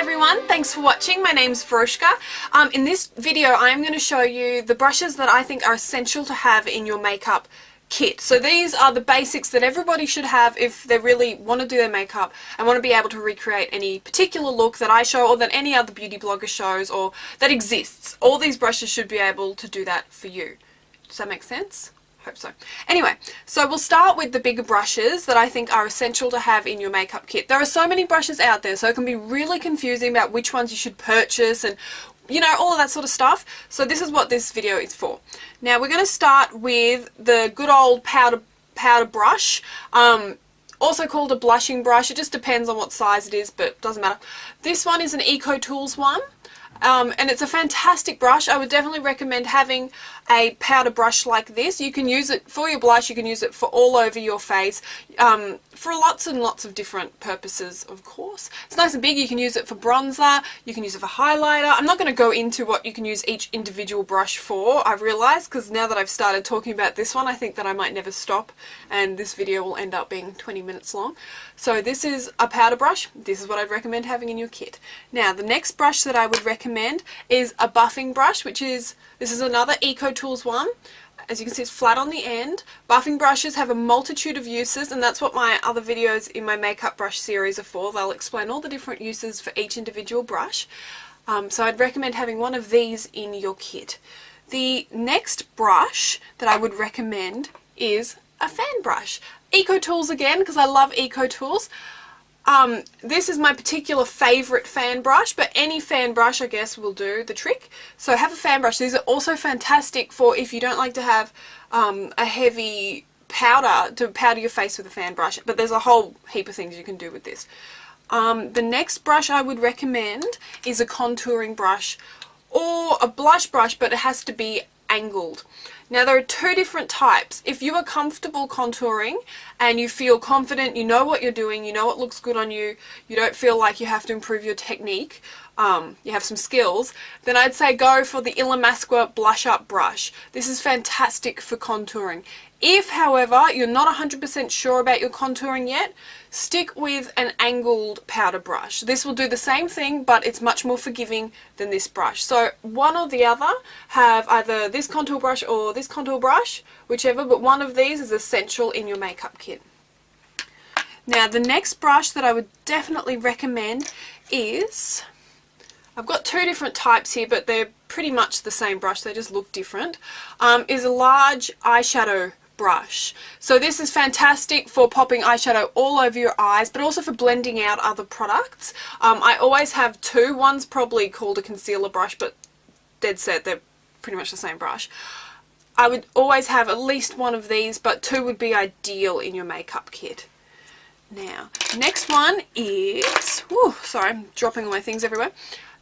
everyone, thanks for watching. My name's Veruska. In this video I'm going to show you the brushes that I think are essential to have in your makeup kit. So these are the basics that everybody should have if they really want to do their makeup and want to be able to recreate any particular look that I show or that any other beauty blogger shows or that exists. All these brushes should be able to do that for you. Does that make sense? Hope so. Anyway, so we'll start with the bigger brushes that I think are essential to have in your makeup kit. There are so many brushes out there, so it can be really confusing about which ones you should purchase and, you know, all of that sort of stuff. So this is what this video is for. Now we're going to start with the good old powder brush, also called a blushing brush. It just depends on what size it is, but it doesn't matter. This one is an Eco Tools one. And it's a fantastic brush. I would definitely recommend having a powder brush like this. You can use it for your blush, you can use it for all over your face, for lots and lots of different purposes, of course. It's nice and big. You can use it for bronzer, you can use it for highlighter. I'm not going to go into what you can use each individual brush for, I've realised, because now that I've started talking about this one, I think that I might never stop and this video will end up being 20 minutes long. So this is a powder brush. This is what I'd recommend having in your kit. Now the next brush that I would recommend is a buffing brush, this is another Eco Tools one. As you can see, it's flat on the end. Buffing brushes have a multitude of uses, and that's what my other videos in my makeup brush series are for. They'll explain all the different uses for each individual brush. So I'd recommend having one of these in your kit. The next brush that I would recommend is a fan brush. Eco Tools again, because I love Eco Tools. This is my particular favourite fan brush, but any fan brush I guess will do the trick. So have a fan brush. These are also fantastic for if you don't like to have a heavy powder to powder your face with a fan brush, but there's a whole heap of things you can do with this. The next brush I would recommend is a contouring brush or a blush brush, but it has to be angled. Now there are two different types. If you are comfortable contouring and you feel confident, you know what you're doing, you know what looks good on you, you don't feel like you have to improve your technique, you have some skills, then I'd say go for the Illamasqua Blush Up Brush. This is fantastic for contouring. If, however, you're not 100% sure about your contouring yet, stick with an angled powder brush. This will do the same thing, but it's much more forgiving than this brush. So one or the other, have either this contour brush or this contour brush, whichever, but one of these is essential in your makeup kit. Now the next brush that I would definitely recommend is, I've got two different types here, but they're pretty much the same brush, they just look different, is a large eyeshadow brush. So this is fantastic for popping eyeshadow all over your eyes, but also for blending out other products. I always have two. One's probably called a concealer brush, but dead set, they're pretty much the same brush. I would always have at least one of these, but two would be ideal in your makeup kit. Now, next one is, sorry, I'm dropping all my things everywhere,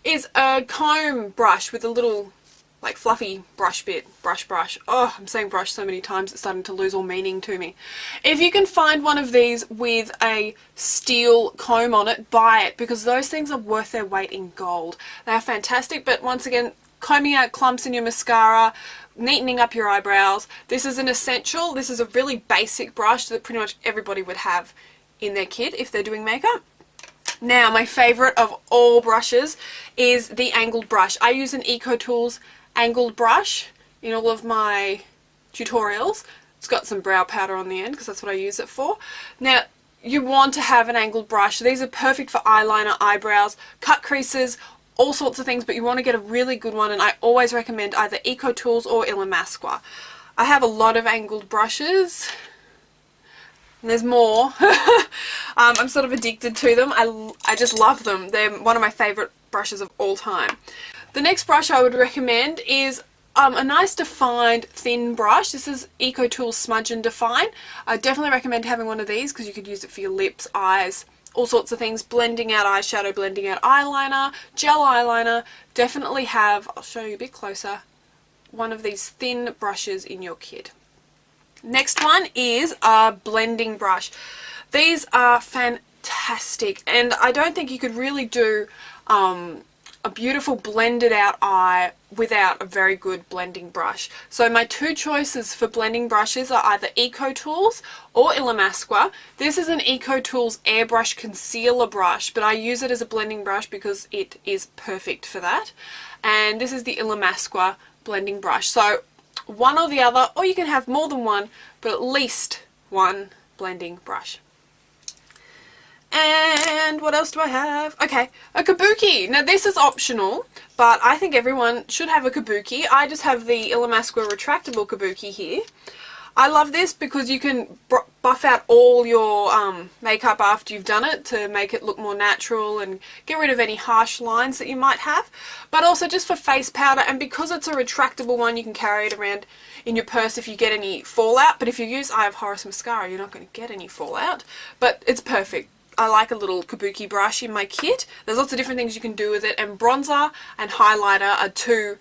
is a comb brush with a little like fluffy brush bit, brush. Oh, I'm saying brush so many times it's starting to lose all meaning to me. If you can find one of these with a steel comb on it, buy it, because those things are worth their weight in gold. They are fantastic, but once again, combing out clumps in your mascara, neatening up your eyebrows, this is an essential. This is a really basic brush that pretty much everybody would have in their kit if they're doing makeup. Now, my favourite of all brushes is the angled brush. I use an Eco Tools angled brush in all of my tutorials. It's got some brow powder on the end because that's what I use it for. Now, you want to have an angled brush. These are perfect for eyeliner, eyebrows, cut creases, all sorts of things, but you want to get a really good one, and I always recommend either Eco Tools or Illamasqua. I have a lot of angled brushes. And there's more. I'm sort of addicted to them. I just love them. They're one of my favourite brushes of all time. The next brush I would recommend is a nice defined thin brush. This is Eco Tools Smudge and Define. I definitely recommend having one of these because you could use it for your lips, eyes, all sorts of things, blending out eyeshadow, blending out eyeliner, gel eyeliner. Definitely have, I'll show you a bit closer, one of these thin brushes in your kit. Next one is a blending brush. These are fantastic, and I don't think you could really do a beautiful blended out eye without a very good blending brush. So my two choices for blending brushes are either Eco Tools or Illamasqua. This is an Eco Tools airbrush concealer brush, but I use it as a blending brush because it is perfect for that. And this is the Illamasqua blending brush. So one or the other, or you can have more than one, but at least one blending brush. And what else do I have? Okay, a kabuki. Now this is optional, but I think everyone should have a kabuki. I just have the Illamasqua retractable kabuki here. I love this because you can buff out all your makeup after you've done it to make it look more natural and get rid of any harsh lines that you might have. But also just for face powder, and because it's a retractable one, you can carry it around in your purse if you get any fallout. But if you use Eye of Horus mascara, you're not going to get any fallout. But it's perfect. I like a little kabuki brush in my kit. There's lots of different things you can do with it, and bronzer and highlighter are two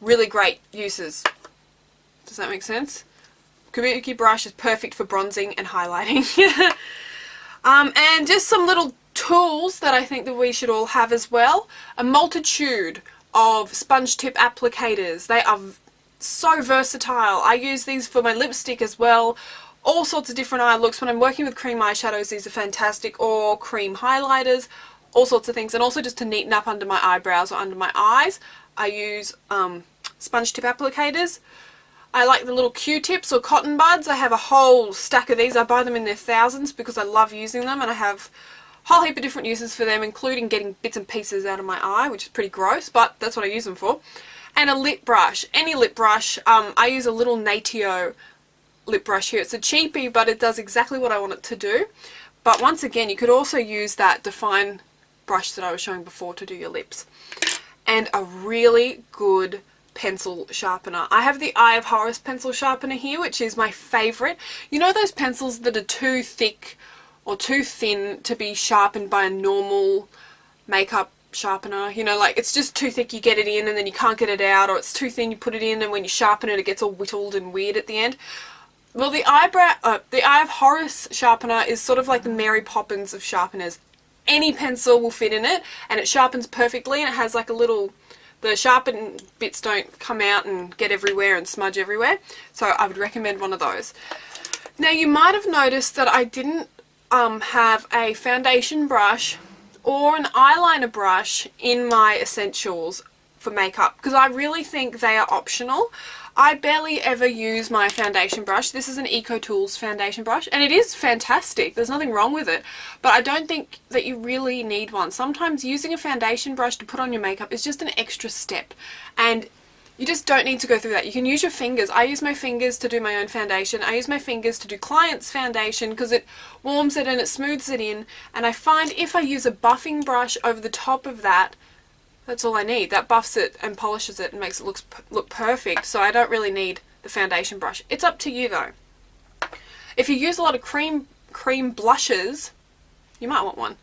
really great uses. Does that make sense? Kabuki brush is perfect for bronzing and highlighting. And just some little tools that I think that we should all have as well. A multitude of sponge tip applicators. They are so versatile. I use these for my lipstick as well. All sorts of different eye looks. When I'm working with cream eyeshadows, these are fantastic, or cream highlighters, all sorts of things. And also just to neaten up under my eyebrows or under my eyes, I use sponge tip applicators. I like the little Q-tips or cotton buds. I have a whole stack of these. I buy them in their thousands because I love using them, and I have a whole heap of different uses for them, including getting bits and pieces out of my eye, which is pretty gross, but that's what I use them for. And a lip brush. Any lip brush. I use a little Natio lip brush here. It's a cheapie, but it does exactly what I want it to do. But once again, you could also use that Define brush that I was showing before to do your lips. And a really good pencil sharpener. I have the Eye of Horus pencil sharpener here, which is my favourite. You know those pencils that are too thick or too thin to be sharpened by a normal makeup sharpener? You know, like it's just too thick, you get it in and then you can't get it out, or it's too thin, you put it in and when you sharpen it, it gets all whittled and weird at the end. Well, the Eye of Horus sharpener is sort of like the Mary Poppins of sharpeners. Any pencil will fit in it, and it sharpens perfectly, and it has like a little, the sharpened bits don't come out and get everywhere and smudge everywhere. So I would recommend one of those. Now you might have noticed that I didn't have a foundation brush or an eyeliner brush in my essentials for makeup, because I really think they are optional. I barely ever use my foundation brush. This is an Eco Tools foundation brush, and it is fantastic. There's nothing wrong with it, but I don't think that you really need one. Sometimes using a foundation brush to put on your makeup is just an extra step, and you just don't need to go through that. You can use your fingers. I use my fingers to do my own foundation. I use my fingers to do clients' foundation because it warms it and it smooths it in, and I find if I use a buffing brush over the top of that, that's all I need. That buffs it and polishes it and makes it look perfect. So I don't really need the foundation brush. It's up to you though. If you use a lot of cream blushes, you might want one.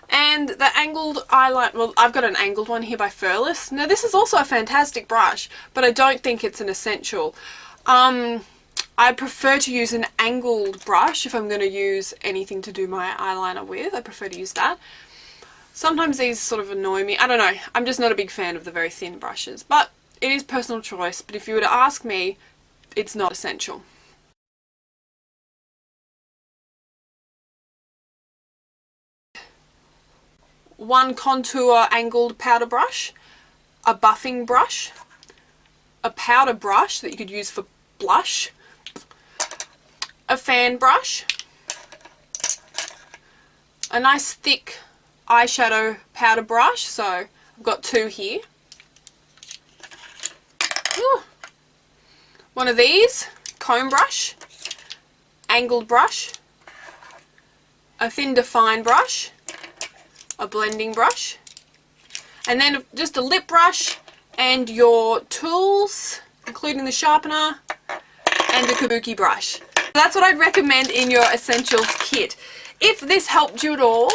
And the angled eyeliner, well, I've got an angled one here by Furless. Now this is also a fantastic brush, but I don't think it's an essential. I prefer to use an angled brush if I'm going to use anything to do my eyeliner with. I prefer to use that. Sometimes these sort of annoy me. I don't know. I'm just not a big fan of the very thin brushes. But it is personal choice. But if you were to ask me, it's not essential. One contour angled powder brush, a buffing brush, a powder brush that you could use for blush, a fan brush, a nice thick eyeshadow powder brush, so I've got two here. Ooh. One of these, comb brush, angled brush, a thin define brush, a blending brush, and then just a lip brush and your tools, including the sharpener and the kabuki brush. That's what I'd recommend in your essentials kit. If this helped you at all,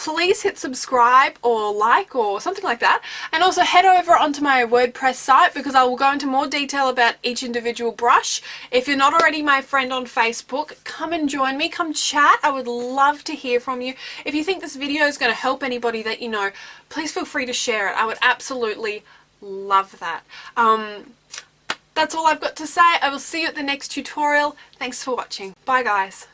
please hit subscribe or like or something like that. And also head over onto my WordPress site because I will go into more detail about each individual brush. If you're not already my friend on Facebook, come and join me, come chat. I would love to hear from you. If you think this video is going to help anybody that you know, please feel free to share it. I would absolutely love that. That's all I've got to say. I will see you at the next tutorial. Thanks for watching. Bye guys.